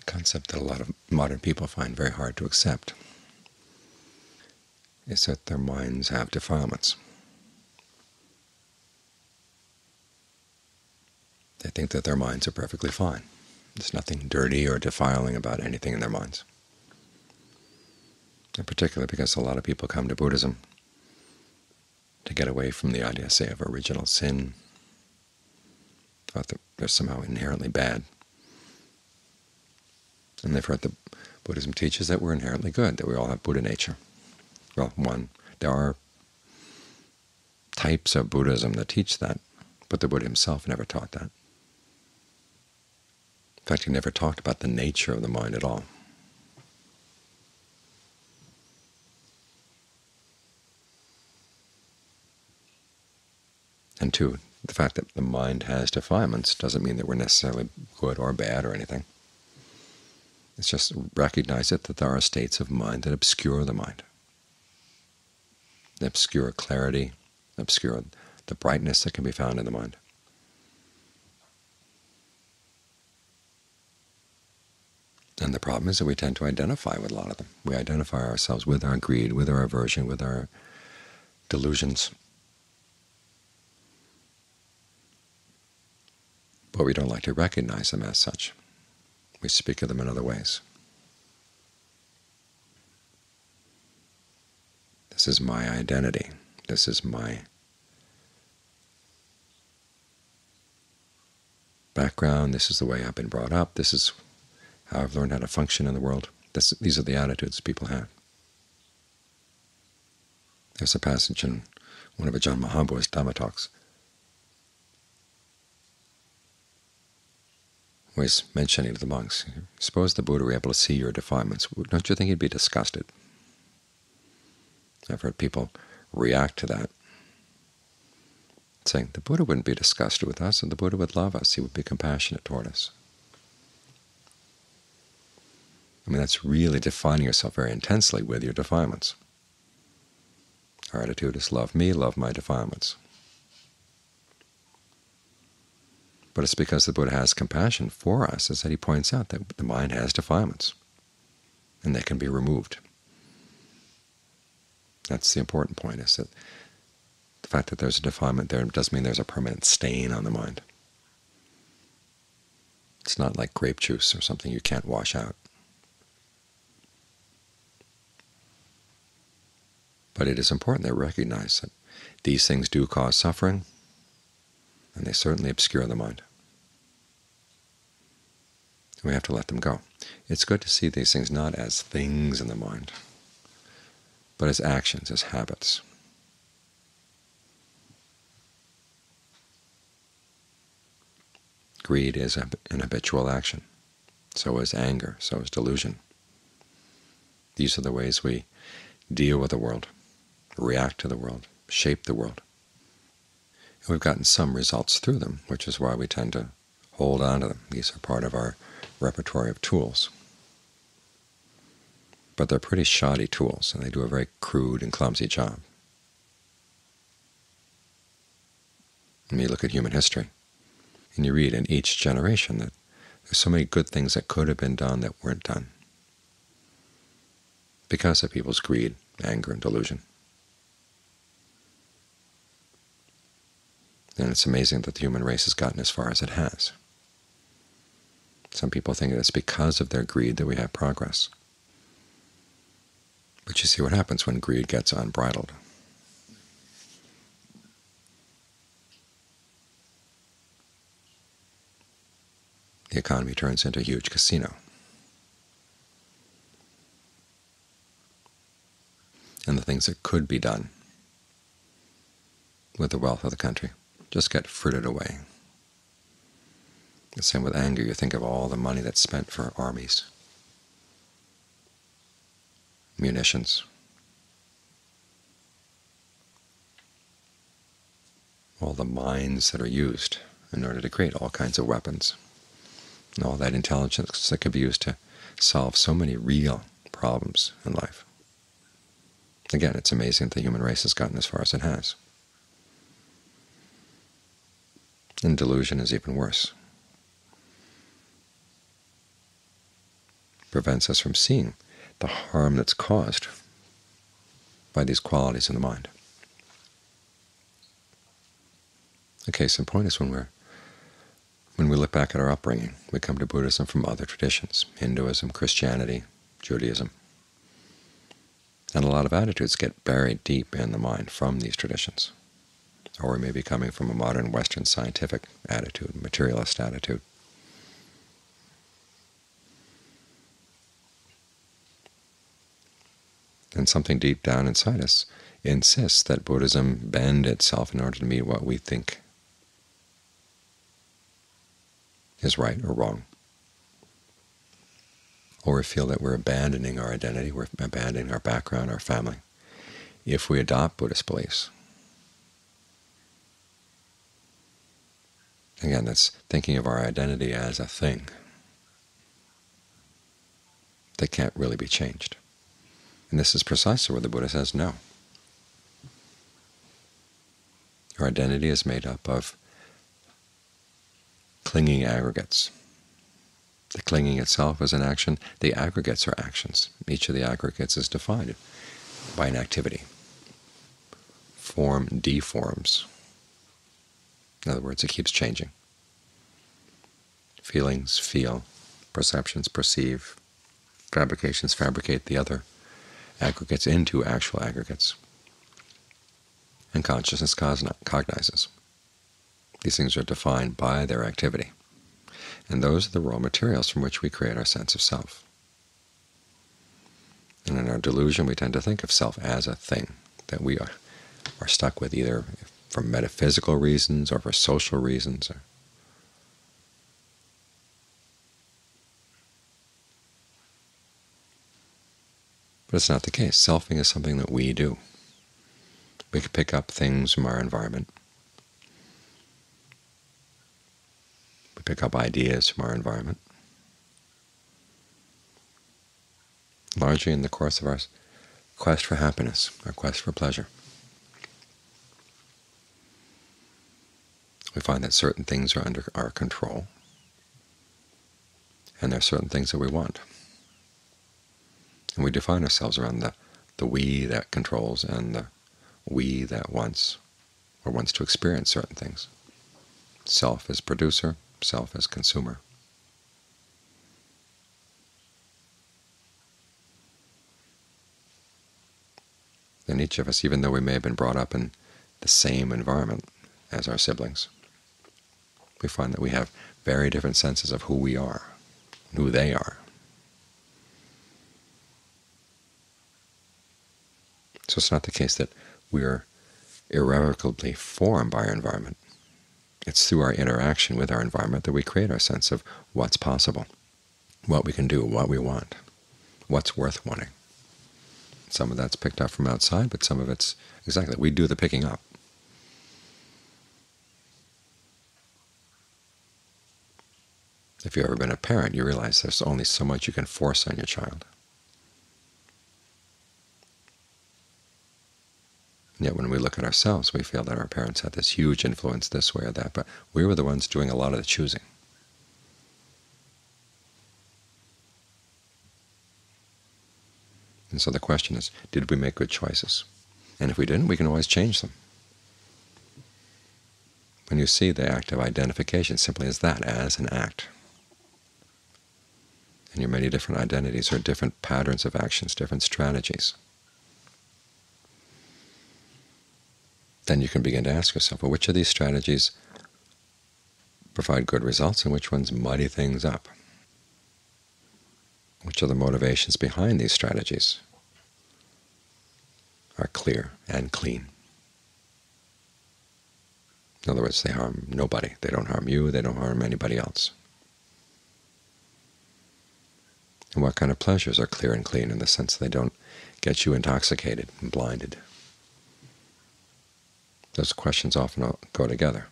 concept that a lot of modern people find very hard to accept is that their minds have defilements. They think that their minds are perfectly fine. There's nothing dirty or defiling about anything in their minds. In particular because a lot of people come to Buddhism to get away from the idea, say, of original sin, thought that they're somehow inherently bad. And they've heard that Buddhism teaches that we're inherently good, that we all have Buddha nature. Well, there are types of Buddhism that teach that, but the Buddha himself never taught that. In fact, he never talked about the nature of the mind at all. And two, the fact that the mind has defilements doesn't mean that we're necessarily good or bad or anything. It's just recognize that there are states of mind that obscure the mind. They obscure clarity, obscure the brightness that can be found in the mind. And the problem is that we tend to identify with a lot of them. We identify ourselves with our greed, with our aversion, with our delusions. But we don't like to recognize them as such. We speak of them in other ways. This is my identity. This is my background. This is the way I've been brought up. This is how I've learned how to function in the world. These are the attitudes people have. There's a passage in one of Ajahn Mahabhu's Dhamma talks where he's mentioning to the monks, suppose the Buddha were able to see your defilements. Don't you think he'd be disgusted? I've heard people react to that, saying the Buddha wouldn't be disgusted with us, and the Buddha would love us. He would be compassionate toward us. I mean, that's really defining yourself very intensely with your defilements. Our attitude is love me, love my defilements. But it's because the Buddha has compassion for us, is that he points out that the mind has defilements, and they can be removed. That's the important point, is that the fact that there's a defilement there doesn't mean there's a permanent stain on the mind. It's not like grape juice or something you can't wash out. But it is important to recognize that these things do cause suffering, and they certainly obscure the mind. We have to let them go. It's good to see these things not as things in the mind, but as actions, as habits. Greed is an habitual action. So is anger. So is delusion. These are the ways we deal with the world, react to the world, shape the world. And we've gotten some results through them, which is why we tend to hold on to them. These are part of our repertoire of tools. But they're pretty shoddy tools, and they do a very crude and clumsy job. And you look at human history, and you read in each generation that there's so many good things that could have been done that weren't done because of people's greed, anger, and delusion. And it's amazing that the human race has gotten as far as it has. Some people think that it's because of their greed that we have progress. But you see what happens when greed gets unbridled. The economy turns into a huge casino. And the things that could be done with the wealth of the country just get frittered away. The same with anger. You think of all the money that's spent for armies, munitions, all the mines that are used in order to create all kinds of weapons, and all that intelligence that could be used to solve so many real problems in life. Again, it's amazing that the human race has gotten as far as it has. And delusion is even worse. prevents us from seeing the harm that's caused by these qualities in the mind. A case in point is when we look back at our upbringing. We come to Buddhism from other traditions, Hinduism, Christianity, Judaism. And a lot of attitudes get buried deep in the mind from these traditions. Or we may be coming from a modern Western scientific attitude, materialist attitude. And something deep down inside us insists that Buddhism bend itself in order to meet what we think is right or wrong. Or we feel that we're abandoning our identity, we're abandoning our background, our family, if we adopt Buddhist beliefs. Again, that's thinking of our identity as a thing that can't really be changed. And this is precisely where the Buddha says no. Our identity is made up of clinging aggregates. The clinging itself is an action. The aggregates are actions. Each of the aggregates is defined by an activity. Form deforms. In other words, it keeps changing. Feelings feel, perceptions perceive, fabrications fabricate the other aggregates into actual aggregates, and consciousness cognizes. These things are defined by their activity, and those are the raw materials from which we create our sense of self. And in our delusion we tend to think of self as a thing that we are stuck with, either for metaphysical reasons or for social reasons. But it's not the case. Selfing is something that we do. We can pick up things from our environment. We pick up ideas from our environment. Largely in the course of our quest for happiness, our quest for pleasure. We find that certain things are under our control, and there are certain things that we want. And we define ourselves around the we that controls and the we that wants, or wants to experience certain things. Self as producer, self as consumer. And each of us, even though we may have been brought up in the same environment as our siblings, we find that we have very different senses of who we are, who they are. So it's not the case that we are irrevocably formed by our environment. It's through our interaction with our environment that we create our sense of what's possible, what we can do, what we want, what's worth wanting. Some of that's picked up from outside, but some of it's exactly, we do the picking up. If you've ever been a parent, you realize there's only so much you can force on your child. Yet when we look at ourselves, we feel that our parents had this huge influence this way or that, but we were the ones doing a lot of the choosing. And so the question is, did we make good choices? And if we didn't, we can always change them. When you see the act of identification simply as that, as an act, and your many different identities are different patterns of actions, different strategies, then you can begin to ask yourself, well, which of these strategies provide good results and which ones muddy things up? Which of the motivations behind these strategies are clear and clean? In other words, they harm nobody. They don't harm you, they don't harm anybody else. And what kind of pleasures are clear and clean in the sense they don't get you intoxicated and blinded? Those questions often go together.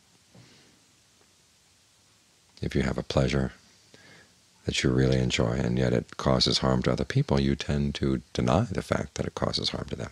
If you have a pleasure that you really enjoy and yet it causes harm to other people, you tend to deny the fact that it causes harm to them.